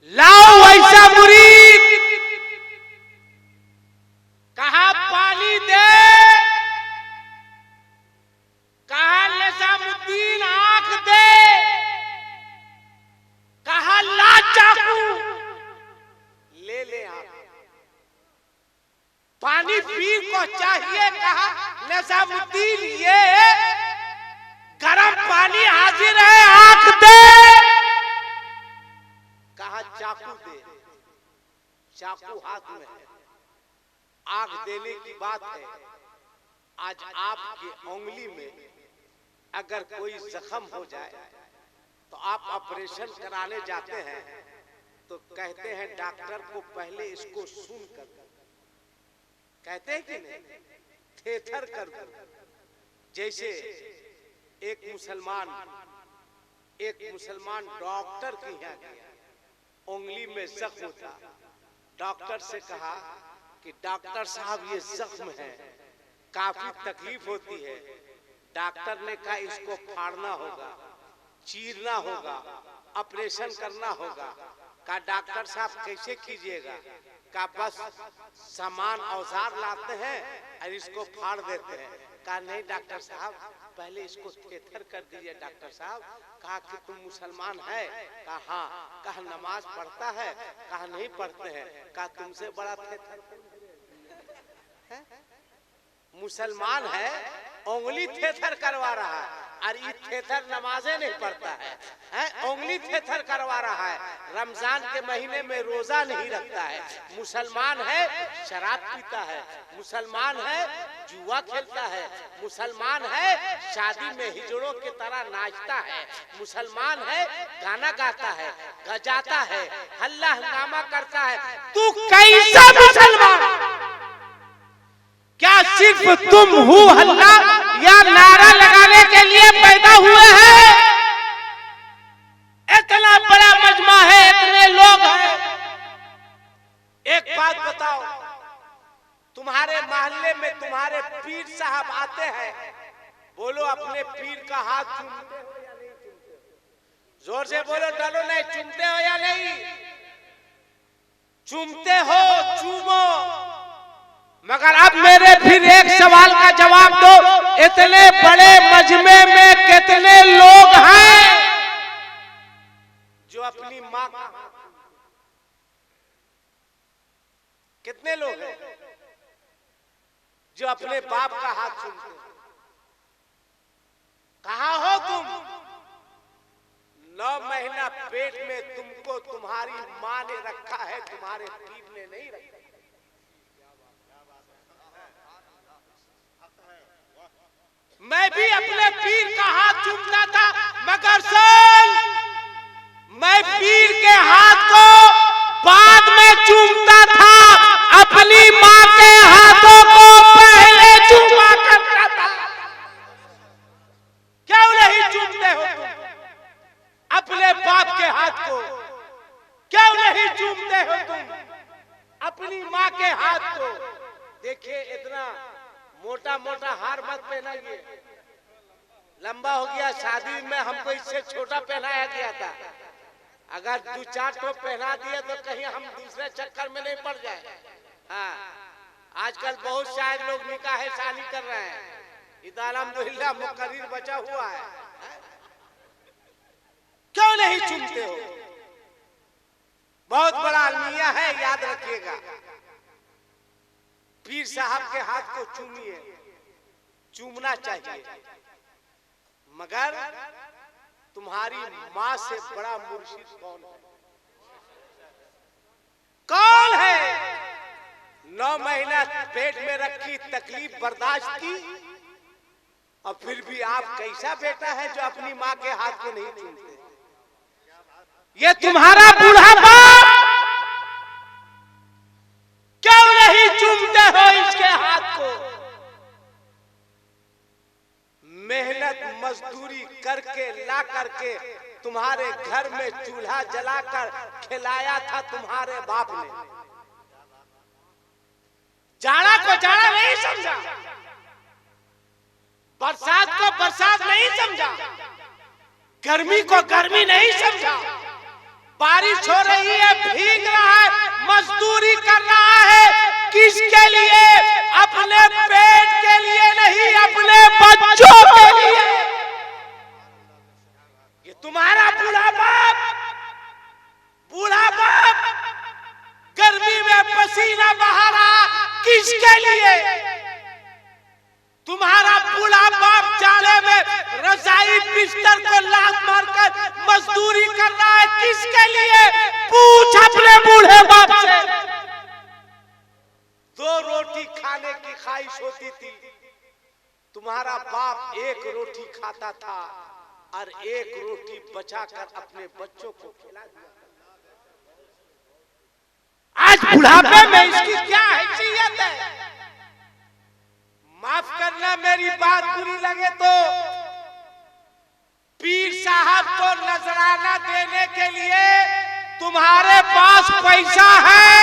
लाओ वैसा मुरीद, कहा पानी दे, कहा निजामुद्दीन आंख दे, कहा ला चाकू ले ले आप। पानी पीर को चाहिए, कहा निजामुद्दीन ये गरम पानी हाजिर है, आंख दे, कहा चाकू दे, चाकू हाथ में है। आंख देने की बात है। आज आपकी उंगली में अगर कोई जख्म हो जाए तो आप ऑपरेशन कराने जाते हैं तो कहते हैं डॉक्टर को पहले इसको सुन कर, कहते हैं कि नहीं, थेथर कर दो। जैसे एक मुसलमान डॉक्टर के यहाँ गया, उंगली में जख्म था। डॉक्टर से कहा कि डॉक्टर साहब ये जख्म है, काफी तकलीफ होती है। डॉक्टर ने कहा इसको फाड़ना होगा, चीरना होगा, ऑपरेशन करना होगा। कहा डॉक्टर साहब कैसे कीजिएगा? कहा बस सामान औजार लाते हैं और इसको फाड़ देते हैं। कहा नहीं डॉक्टर साहब, पहले इसको थेथर कर दीजिए। डॉक्टर साहब कहा कि तुम मुसलमान है? कहा हाँ। कहा नमाज पढ़ता है? कहा नहीं पढ़ते हैं। कहा तुमसे बड़ा थेथर है? मुसलमान है, उंगली थेथर करवा रहा है, और ये थेथर नमाजें नहीं पढ़ता है, उंगली थेथर करवा रहा है। रमजान के महीने में रोजा नहीं रखता है। मुसलमान है, शराब पीता है। मुसलमान है, जुआ खेलता है। मुसलमान है, शादी में हिजड़ों की तरह नाचता है। मुसलमान है, गाना गाता है, गजाता है, हल्ला हंगामा करता है। तू कैसा मुसलमान? क्या सिर्फ तुम हु हल्ला या नारा लगाने के लिए पैदा हुए हैं? इतना बड़ा मजमा है, इतने लोग हैं। एक बात बताओ, तुम्हारे मोहल्ले में तुम्हारे पीर साहब आते हैं, बोलो अपने पीर का हाथ चूमते हो या नहीं चूमते हो? जोर से बोलो, डरो नहीं, चूमते हो या नहीं चूमते हो? चूमो। मगर अब मेरे फिर एक सवाल का जवाब दो, इतने बड़े मजमे में कितने लोग हैं जो अपनी माँ का, कितने लोग हैं जो अपने बाप का हाथ चूमते हैं? कहाँ हो तुम? 9 महीना पेट में तुमको तुम्हारी माँ ने रखा है, तुम्हारे पीर ने नहीं रखा। मैं भी अपने पीर का हाथ चूमता था, मगर सुन, मैं पीर के हाथ को बाद में चूमता था, अपनी माँ के हाथों को पहले चूमा करता था। क्यों नहीं चूमते हो तुम अपने बाप के हाथ को? क्यों नहीं चूमते हो तुम अपनी माँ के हाथ को? देखिए, इतना मोटा मोटा हार मत पहनाइए, लंबा हो गया। शादी में हमको इससे छोटा पहनाया गया था। अगर 2-4 ठो पहना दिए तो कहीं हम दूसरे चक्कर में नहीं पड़ जाए। हाँ, आजकल बहुत शायद लोग निकाह शादी कर रहे हैं, अल्हम्दुलिल्लाह मुकर्रिर बचा हुआ है। क्यों नहीं चूमते हो? बहुत बड़ा अलमिया है, याद रखिएगा। पीर साहब के हाथ को चूमिए, चूमना चाहिए, मगर तुम्हारी माँ से बड़ा मुर्शिद कौन है? कौन है? 9 महीना पेट में रखी, तकलीफ बर्दाश्त की, और फिर भी आप कैसा बेटा है जो अपनी माँ के हाथ को नहीं चूमते? ये तुम्हारा बुढ़ापा, क्यों नहीं चूमते हो इसके हाथ को? मेहनत मजदूरी करके ला करके तुम्हारे घर में चूल्हा जलाकर खिलाया था तुम्हारे बाप ने। जाड़ा को जाड़ा नहीं समझा, बरसात को बरसात नहीं समझा, गर्मी को गर्मी नहीं समझा, बारिश हो रही है, भीग रहा है, मजदूरी कर रहा है, किसके लिए? अपने पेट के लिए नहीं, अपने बच्चों के लिए। ये तुम्हारा बूढ़ा बाप गर्मी में पसीना बहा रहा, किसके लिए? तुम्हारा बूढ़ा बाप जाड़े में रजाई बिस्तर को लात मारकर मजदूरी कर रहा है, किसके लिए? पूछ अपने बूढ़े बाप से। 2 रोटी खाने की ख्वाहिश होती थी, तुम्हारा बाप 1 रोटी खाता था और 1 रोटी बचाकर अपने बच्चों को खिला दिया। आज बुढ़ापे में इसकी क्या हैसियत है? माफ करना मेरी बात बुरी लगे तो, पीर साहब को नजराना देने के लिए तुम्हारे पास पैसा है,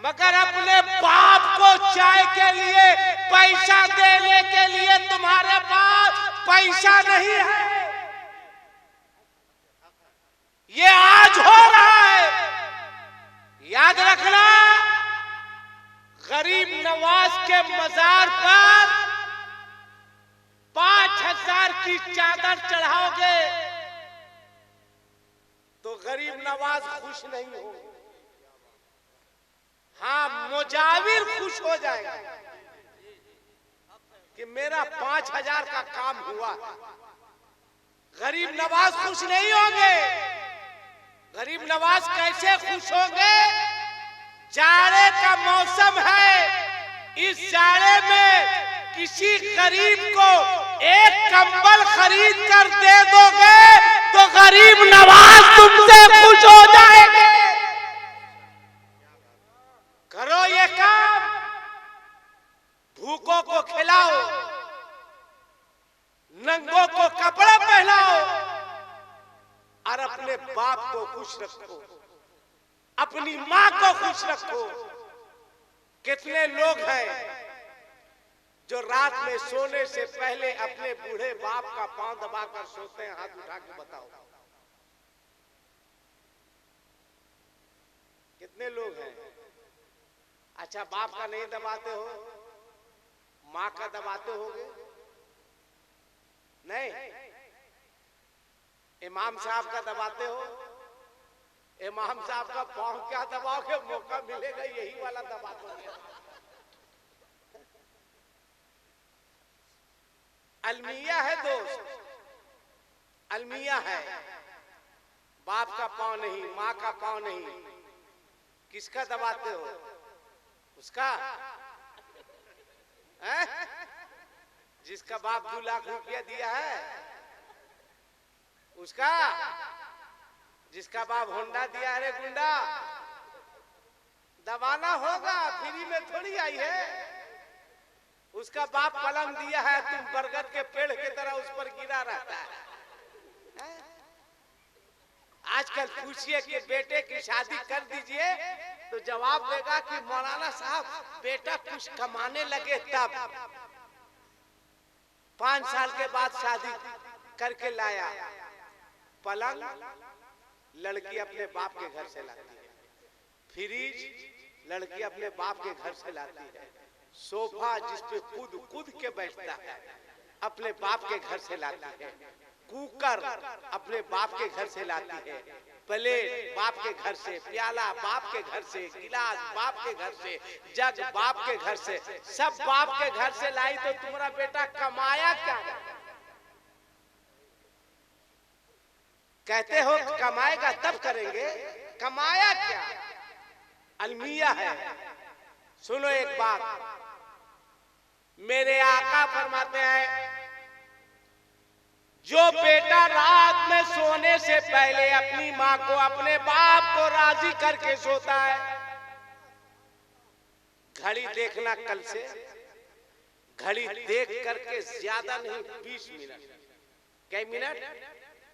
मगर अपने बाप को चाय के लिए पैसा देने के लिए तुम्हारे पास पैसा नहीं है। ये आज हो रहा है, याद रखना। गरीब नवाज के मजार पर 5000 की चादर चढ़ाओगे तो गरीब नवाज खुश नहीं होगा। हाँ, मुजाविर खुश हो जाएगा कि मेरा 5000 का काम हुआ। गरीब नवाज खुश नहीं होंगे। गरीब नवाज कैसे खुश होंगे? जाड़े का मौसम है, इस जाड़े में किसी गरीब को 1 कंबल खरीद कर दे दोगे तो गरीब नवाज तुमसे खुश हो जाएंगे। करो ये काम, भूखों को खिलाओ, नंगों को कपड़ा पहनाओ और अपने बाप को खुश रखो, अपनी मां को खुश रखो। कितने लोग हैं जो रात में सोने से पहले अपने बूढ़े बाप का पांव दबाकर सोते हैं? हाथ उठा के बताओ कितने लोग हैं? अच्छा, बाप का नहीं दबाते हो, मां का दबाते होगे? नहीं, इमाम साहब का दबाते हो? इमाम साहब का पांव क्या दबाओगे? मौका मिलेगा यही वाला दबा दोगे। अलमिया है दोस्त, अलमिया है। बाप का पांव नहीं, माँ का पांव नहीं, किसका दबाते हो? उसका है? जिसका बाप 2 लाख रुपया दिया है उसका, जिसका बाप होंडा दिया है, रे गुंडा, दबाना होगा, फ्री में थोड़ी आई है। उसका बाप पलंग दिया है, तुम बरगद के पेड़ की तरह उस पर गिरा रहता है। आजकल पूछिए कि बेटे की शादी कर दीजिए तो जवाब देगा कि मौलाना साहब बेटा कुछ कमाने लगे तब। 5 साल के बाद शादी करके लाया। पलंग लड़की अपने बाप के घर से लाती है, फ्रिज लड़की अपने बाप के घर से लाती है, सोफा जिसपे कूद के बैठता है अपने बाप के घर से लाती है, कुकर अपने बाप के घर से लाती है, प्लेट बाप के घर से, प्याला बाप के घर से, गिलास बाप के घर से, जग बाप के घर से, सब बाप के घर से लाई। तो तुम्हारा बेटा कमाया क्या? कहते हो कमाएगा तब करेंगे, कमाया क्या? अलमिया है। सुनो एक बात, मेरे आका फरमाते हैं, जो बेटा रात में सोने से पहले अपनी माँ को, अपने बाप को राजी करके सोता है, घड़ी देखना कल से, घड़ी देख करके ज्यादा नहीं 20 मिनट, कई मिनट?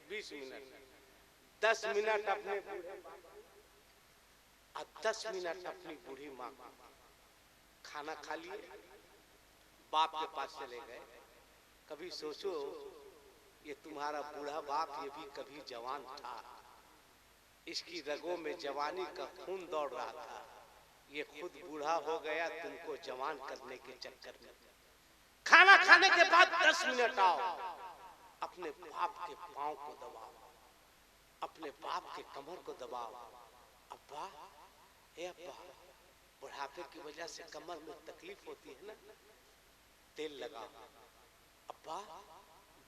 20 मिनट, 10 मिनट अपने और 10 मिनट अपनी बूढ़ी माँ को। खाना खा लिए, बाप के पास चले गए। कभी सोचो ये तुम्हारा बूढ़ा बाप ये भी कभी जवान था, इसकी रगों में जवानी का खून दौड़ रहा था, ये खुद बूढ़ा हो गया तुमको जवान करने के चक्कर में। खाना खाने के बाद 10 मिनट आओ, अपने बाप के पांव को दबाओ, अपने बाप के कमर को दबाओ। अब्बा, ए अब्बा, बुढ़ापे की वजह से कमर में तकलीफ होती है ना, तेल लगाओ। अब्बा,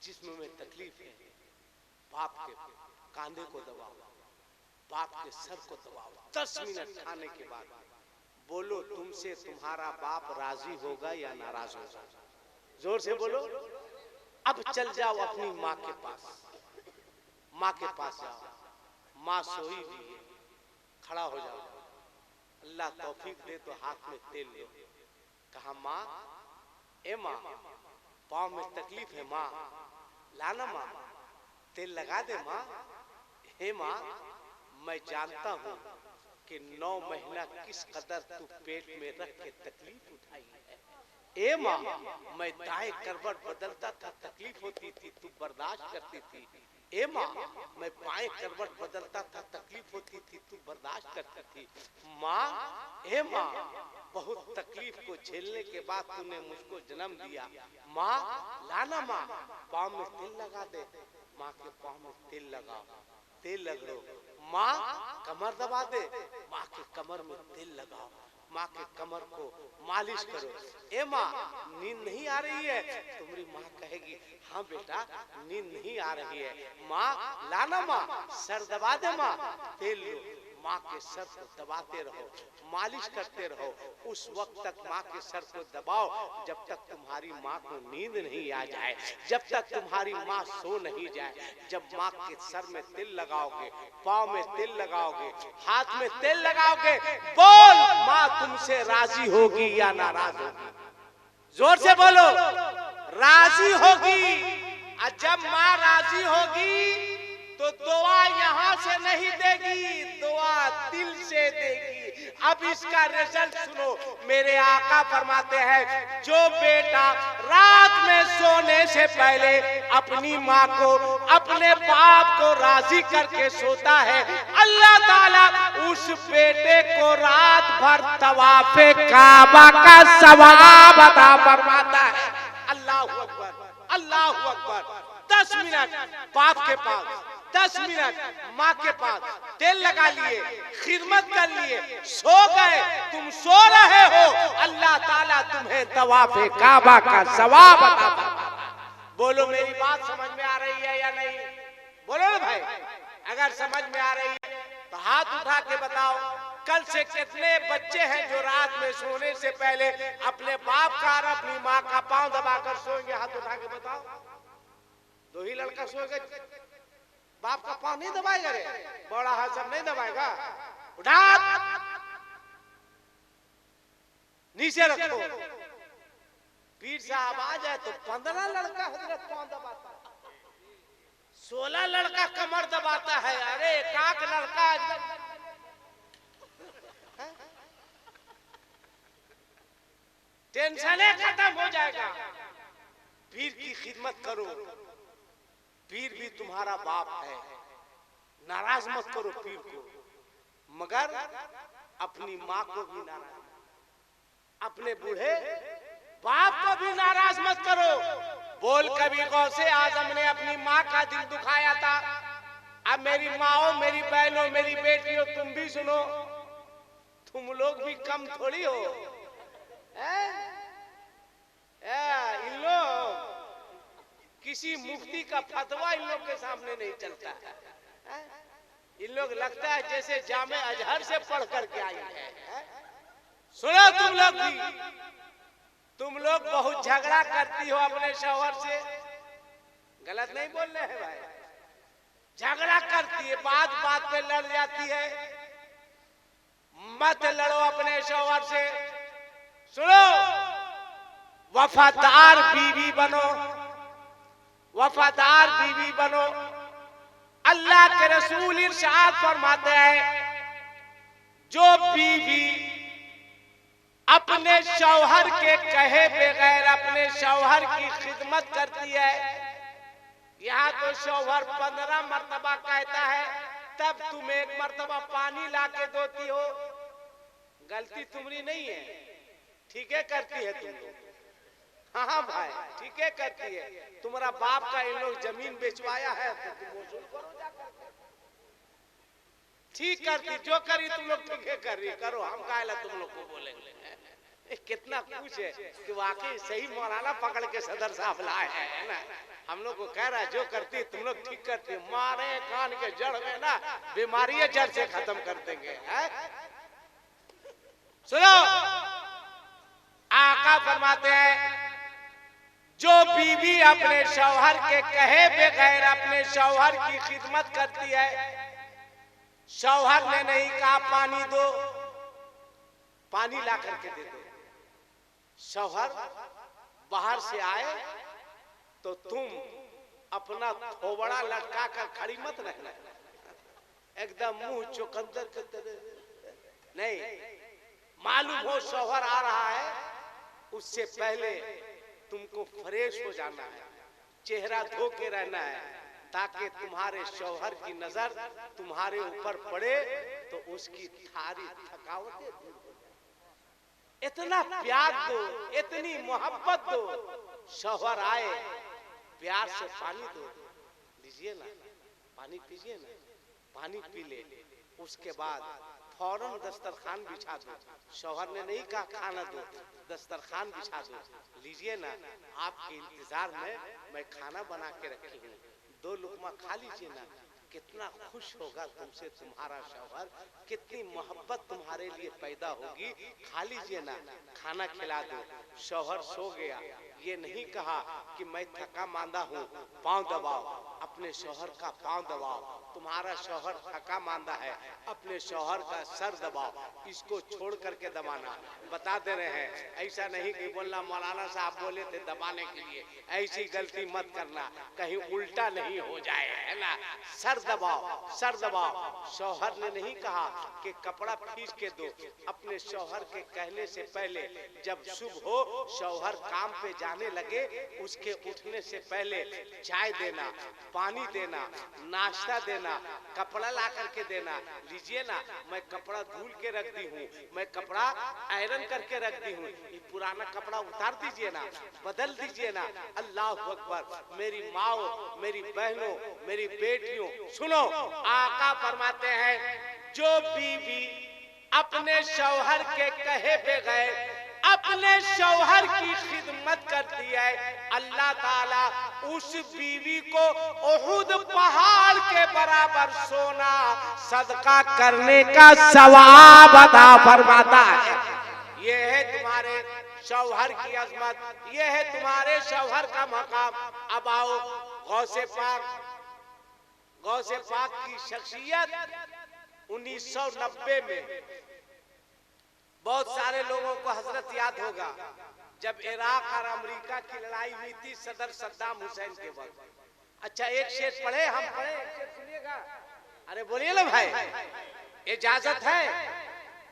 जिस्म में तकलीफ है, बाप के कांधे को दबाओ, बाप के सर को दबाओ। 10 मिनट खाने के बाद बोलो, तुमसे तुम्हारा बाप राजी होगा या नाराज होगा? जोर से बोलो। अब चल जाओ अपनी माँ के पास, माँ के पास जाओ, माँ सोई हुई है, खड़ा हो जाओ। अल्लाह तौफीक दे तो हाथ में तेल लो। कहा, माँ, ए माँ, पाँव में तकलीफ है माँ, लाना माँ, तेल लगा दे माँ। हे माँ, मैं जानता हूँ कि 9 महीना किस कदर तू पेट में रख के तकलीफ उठाई है। ए माँ, मैं दाएं करवट बदलता था, तकलीफ होती थी, तू बर्दाश्त करती थी। ए माँ, मैं बाएं करवट बदलता था, तकलीफ होती थी, तू बर्दाश्त करती थी। माँ, ए माँ, बहुत तकलीफ को झेलने के बाद तूने मुझको जन्म दिया। माँ, लाना माँ, पाँव में तेल लगा दे। माँ के पाँव में तेल लगाओ, तेल रगड़ो। माँ, कमर दबा दे, माँ के कमर में तेल लगाओ, माँ के कमर को मालिश करो। ए माँ, नींद नहीं आ रही है? तुम्हारी माँ कहेगी, हाँ बेटा, नींद नहीं आ रही है। माँ, लाना माँ, सर दबा दे माँ, तेल लो, माँ के सर को दबाते रहो, मालिश करते रहो। उस वक्त तक माँ के सर को दबाओ जब तक तुम्हारी माँ को नींद नहीं आ जाए, जब तक तुम्हारी माँ सो नहीं जाए। जब माँ के सर में तेल लगाओगे, पाँव में तेल लगाओगे, हाथ में तेल लगाओगे, बोल, माँ तुमसे राजी होगी या नाराज होगी? जोर से बोलो। राजी होगी। और जब माँ राजी होगी तो दुआ यहाँ से नहीं देगी, दुआ दिल से देगी। अब इसका रिजल्ट सुनो। मेरे आका फरमाते हैं, जो बेटा रात में सोने से पहले अपनी माँ को, अपने बाप को राजी करके सोता है, अल्लाह ताला उस बेटे को रात भर तवाफे काबा का सवाब अता फरमाता है। अल्लाह अकबर, अल्लाह अकबर। 10 मिनट बाप के पास, 10 मिनट माँ के पास, तेल लगा लिए, खिदमत कर लिए, सो गए, तुम सो रहे हो, अल्लाह ताला तुम्हें तवाफे काबा का सवाब अता फरमाता। बोलो, मेरी बात समझ में आ रही है या नहीं? बोलो ना भाई। अगर समझ में आ रही है तो हाथ उठा के बताओ, कल से कितने बच्चे हैं जो रात में सोने से पहले अपने बाप का और अपनी माँ का पांव दबाकर सोएंगे? हाथ उठा के बताओ। 2 ही लड़का सोएगा, बाप का पांव नहीं दबाएगा रे, बड़ा हाथ सब नहीं दबाएगा। उठा, नीचे रखो। पीर साहब आ जाए तो 15 लड़का हजरत पांव दबाता है, 16 लड़का कमर दबाता है। अरे काक लड़का टेंशन खत्म हो जाएगा। पीर की खिदमत करो, पीर भी तुम्हारा बाप है, नाराज मत करो पीर को, मगर अपनी माँ को भी नाराज, अपने बूढ़े बाप को भी नाराज मत करो। बोल, कभी गौसे आजम ने अपनी माँ का दिल दुखाया था। अब मेरी माओ, मेरी बहनों, मेरी बेटियों, तुम भी सुनो, तुम लोग भी कम थोड़ी हो। इन लोग, किसी मुफ्ती का फतवा इन लोग के सामने नहीं चलता है। इन लोग लगता है जैसे जामे अजहर से पढ़ करके आई है। सुनो, तुम लोग भी, तुम लोग बहुत झगड़ा करती हो अपने शौहर से, गलत नहीं बोल रहे हैं भाई, झगड़ा करती है, बात बात पे लड़ जाती है। मत लड़ो अपने शौहर से। सुनो, वफादार बीवी बनो, वफादार बीवी बनो। अल्लाह के रसूल इरशाद फरमाते हैं, जो बीवी अपने शौहर के कहे बगैर अपने शौहर की खिदमत करती है, यहाँ तो शौहर 15 मर्तबा कहता है, तब तुम एक मर्तबा पानी लाके देती हो। गलती तुम्हारी नहीं है, ठीक है करती है तुम लोग। हाँ भाई ठीक है करती है। तुम्हारा बाप का इन लोग जमीन बेचवाया है तो तुम वसूल करो जाकर। ठीक करती, जो करी तुम लोग ठीक है कर रही, करो, हम काहे तुम लोग को बोलेंगे। कितना कुछ है कि वाकई सही मौलाना पकड़ के सदर साहब लाए है ना। हम लोग को कह रहा है जो करती तुम लोग ठीक करती, मारे कान के जड़ में ना बीमारी जड़ से खत्म कर देंगे। सुनो, आका फरमाते हैं जो बीवी अपने शौहर के कहे बगैर अपने शौहर की खिदमत करती है, शौहर ने नहीं कहा पानी दो, पानी ला करके दे दो। शौहर बाहर से आए तो तुम अपना थोबड़ा लटका कर खड़ी मत रहना, एकदम मुंह चुकंदर के तरह नहीं। मालूम हो शौहर आ रहा है, उससे पहले तुमको फ्रेश हो जाना है, चेहरा धो के रहना है, ताकि तुम्हारे शौहर की नजर तुम्हारे ऊपर पड़े तो उसकी सारी थकावटें दूर हो जाए। इतना प्यार दो, इतनी मोहब्बत दो। शौहर आए, प्यार से पानी दो, लीजिए ना, पानी पीजिए ना, पानी पी ले। उसके बाद फौरन दस्तरखान बिछा दो। शौहर ने नहीं कहा खाना दो, दस्तरखान बिछा दो, लीजिए ना, आपके इंतजार में मैं खाना बना के रखी हूँ, 2 लुकमा खा लीजिए ना। कितना खुश होगा तुमसे तुम्हारा शौहर, कितनी मोहब्बत तुम्हारे लिए पैदा होगी। खा लीजिए ना, खाना खिला दो। शौहर सो गया, ये नहीं कहा कि मैं थका मांदा हूँ, पांव दबाओ, अपने शौहर का पांव दबाओ। तुम्हारा शौहर थका मांदा है, अपने शौहर का सर दबाओ, इसको छोड़ करके दबाना। बता दे रहे हैं, ऐसा नहीं कि बोलना मौलाना साहब बोले थे दबाने के लिए, ऐसी गलती मत करना, कहीं उल्टा नहीं हो जाए, है ना। सर दबाओ, सर दबाओ। शौहर ने नहीं कहा कि कपड़ा खींच के दो, अपने शौहर के कहने से पहले जब सुबह हो, शौहर काम पे जाने लगे, उसके उठने से पहले चाय देना, पानी देना, नाश्ता देना, कपड़ा ला करके देना। लीजिए ना, मैं कपड़ा धुल के रख दी हूँ, मैं कपड़ा आयरन करके रख दी हूँ, ये पुराना कपड़ा उतार दीजिए ना, बदल दीजिए ना। अल्लाह अकबर। मेरी माओ, मेरी बहनों, मेरी बेटियों, सुनो, आका फरमाते हैं जो बीवी अपने शौहर के कहे बगैर अपने शौहर की खिदमत करती है, अल्लाह ताला उस बीवी को उहुद पहाड़ के बराबर सोना सदका करने का सवाब अता फरमाता है। ये है तुम्हारे शौहर की अजमत, ये है तुम्हारे शौहर का मकाम। अब आओ गौसे पाक की शख्सियत 1990 में बहुत सारे लोगों को हजरत याद होगा, जब इराक और अमेरिका की लड़ाई हुई थी सदर सद्दाम हुसैन के वक्त। अच्छा एक शेर पढ़े, हम पढ़े, एक शेर सुनिएगा। अरे बोलिए ना भाई, इजाजत है?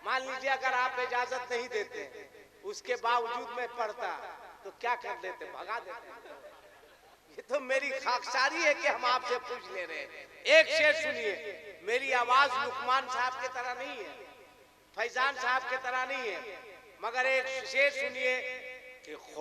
मान लीजिए अगर आप इजाजत नहीं देते, उसके बावजूद मैं पढ़ता तो क्या कर देते, भगा देते। ये तो मेरी खाकसारी है कि हम आपसे पूछ ले रहे हैं। एक शेर सुनिए, मेरी आवाज लुकमान साहब की तरह नहीं है, फैजान साहब की तरह नहीं है, मगर एक शेर सुनिए कि